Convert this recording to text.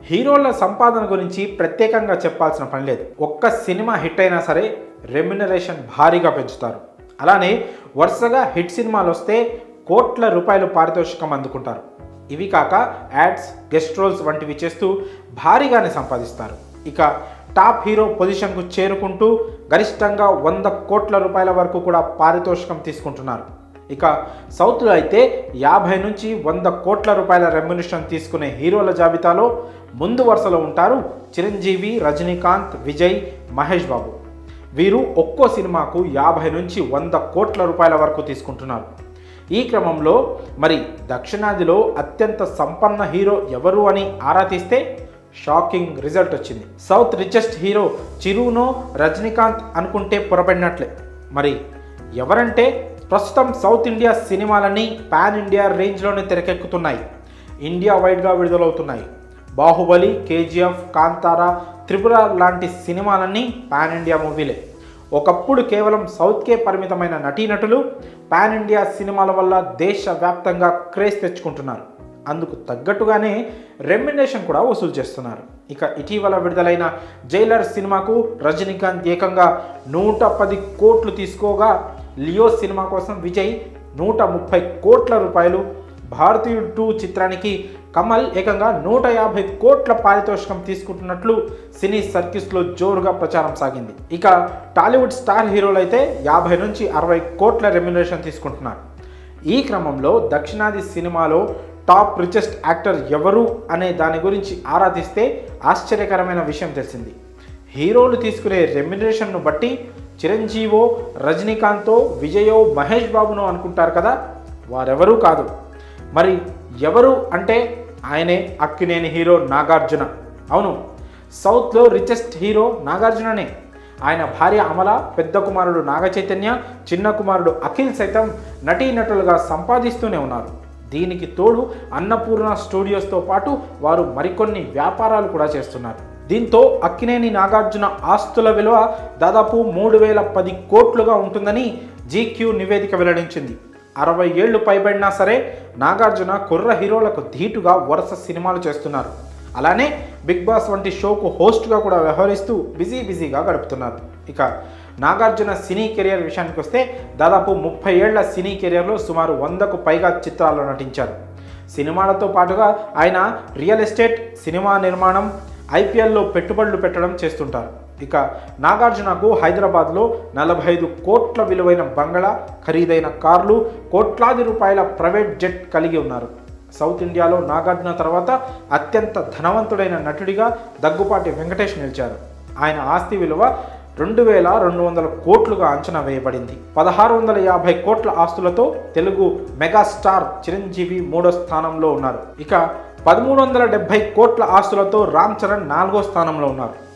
హీరోల సంపాదన గురించి ప్రత్యేకంగా చెప్పాల్సిన పని లేదు. ఒక్క సినిమా హిట్ అయినా సరే రెమ్యునరేషన్ భారీగా పెంచుతారు. అలానే వరుసగా హిట్ సినిమాలు వస్తే కోట్ల రూపాయలు పారితోషికం అందుకుంటారు. ఇవి కాక యాడ్స్, గెస్ట్ రోల్స్ వంటివి చేస్తూ భారీగానే సంపాదిస్తారు. ఇక టాప్ హీరో పొజిషన్కు చేరుకుంటూ గరిష్టంగా 100 కోట్ల రూపాయల వరకు కూడా పారితోషికం తీసుకుంటున్నారు. ఇక సౌత్లో అయితే 50 నుంచి 100 కోట్ల రూపాయల రెమ్యునరేషన్ తీసుకునే హీరోల జాబితాలో ముందు వరుసలో ఉంటారు చిరంజీవి, రజనీకాంత్, విజయ్, మహేష్ బాబు. వీరు ఒక్కో సినిమాకు 50 నుంచి 100 కోట్ల రూపాయల వరకు తీసుకుంటున్నారు. ఈ క్రమంలో మరి దక్షిణాదిలో అత్యంత సంపన్న హీరో ఎవరు అని ఆరా తీస్తే షాకింగ్ రిజల్ట్ వచ్చింది. సౌత్ రిచెస్ట్ హీరో చిరునో, రజనీకాంత్ అనుకుంటే పొరపడినట్లే. మరి ఎవరంటే ప్రస్తుతం సౌత్ ఇండియా సినిమాలన్నీ పాన్ ఇండియా రేంజ్లోనే తెరకెక్కుతున్నాయి, ఇండియా వైడ్గా విడుదలవుతున్నాయి. బాహుబలి, కేజీఎఫ్, కాంతారా, త్రిపుర లాంటి సినిమాలన్నీ పాన్ ఇండియా మూవీలే. ఒకప్పుడు కేవలం సౌత్కే పరిమితమైన నటీనటులు పాన్ ఇండియా సినిమాల వల్ల దేశవ్యాప్తంగా క్రేజ్ తెచ్చుకుంటున్నారు. అందుకు తగ్గట్టుగానే రెమ్యునరేషన్ కూడా వసూలు చేస్తున్నారు. ఇక ఇటీవల విడుదలైన జైలర్ సినిమాకు రజనీకాంత్ ఏకంగా 110 కోట్లు తీసుకోగా, లియో సినిమా కోసం విజయ్ 130 కోట్ల రూపాయలు, భారతీయుడు 2 చిత్రానికి కమల్ ఏకంగా 150 కోట్ల పారితోషికం తీసుకుంటున్నట్లు సినీ సర్కిల్స్లో జోరుగా ప్రచారం సాగింది. ఇక టాలీవుడ్ స్టార్ హీరోలు అయితే 50 నుంచి 60 కోట్ల రెమ్యునరేషన్ తీసుకుంటున్నారు. ఈ క్రమంలో దక్షిణాది సినిమాలో టాప్ రిచెస్ట్ యాక్టర్ ఎవరు అనే దాని గురించి ఆరా తీస్తే ఆశ్చర్యకరమైన విషయం తెలిసింది. హీరోలు తీసుకునే రెమ్యునరేషన్ను బట్టి చిరంజీవో, రజనీకాంతో, విజయో, మహేష్ బాబునో అనుకుంటారు కదా, వారెవరూ కాదు. మరి ఎవరు అంటే ఆయనే అక్కినేని హీరో నాగార్జున. అవును, సౌత్లో రిచెస్ట్ హీరో నాగార్జుననే. ఆయన భార్య అమల, పెద్ద కుమారుడు నాగ చైతన్య, చిన్న కుమారుడు అఖిల్ సైతం నటీనటులుగా సంపాదిస్తూనే ఉన్నారు. దీనికి తోడు అన్నపూర్ణ స్టూడియోస్తో పాటు వారు మరికొన్ని వ్యాపారాలు కూడా చేస్తున్నారు. దీంతో అక్కినేని నాగార్జున ఆస్తుల విలువ దాదాపు 3010 కోట్లుగా ఉంటుందని జీక్యూ నివేదిక వెల్లడించింది. 60 ఏళ్లు పైబడినా సరే నాగార్జున కుర్ర హీరోలకు ధీటుగా వరుస సినిమాలు చేస్తున్నారు. అలానే బిగ్ బాస్ వంటి షోకు హోస్ట్గా కూడా వ్యవహరిస్తూ బిజీగా గడుపుతున్నారు. ఇక నాగార్జున సినీ కెరియర్ విషయానికి వస్తే దాదాపు 30 ఏళ్ల సినీ కెరియర్లో సుమారు 100కు పైగా చిత్రాల్లో నటించారు. సినిమాలతో పాటుగా ఆయన రియల్ ఎస్టేట్, సినిమా నిర్మాణం, ఐపీఎల్లో పెట్టుబడులు పెట్టడం చేస్తుంటారు. ఇక నాగార్జునకు హైదరాబాద్లో 45 కోట్ల విలువైన బంగళా, ఖరీదైన కార్లు, కోట్లాది రూపాయల ప్రైవేట్ జెట్ కలిగి ఉన్నారు. సౌత్ ఇండియాలో నాగార్జున తర్వాత అత్యంత ధనవంతుడైన నటుడిగా దగ్గుపాటి వెంకటేష్ నిలిచారు. ఆయన ఆస్తి విలువ 2200 కోట్లుగా అంచనా వేయబడింది. 1650 కోట్ల ఆస్తులతో తెలుగు మెగాస్టార్ చిరంజీవి 3వ స్థానంలో ఉన్నారు. ఇక 1370 కోట్ల ఆస్తులతో రామ్ చరణ్ 4వ స్థానంలో ఉన్నారు.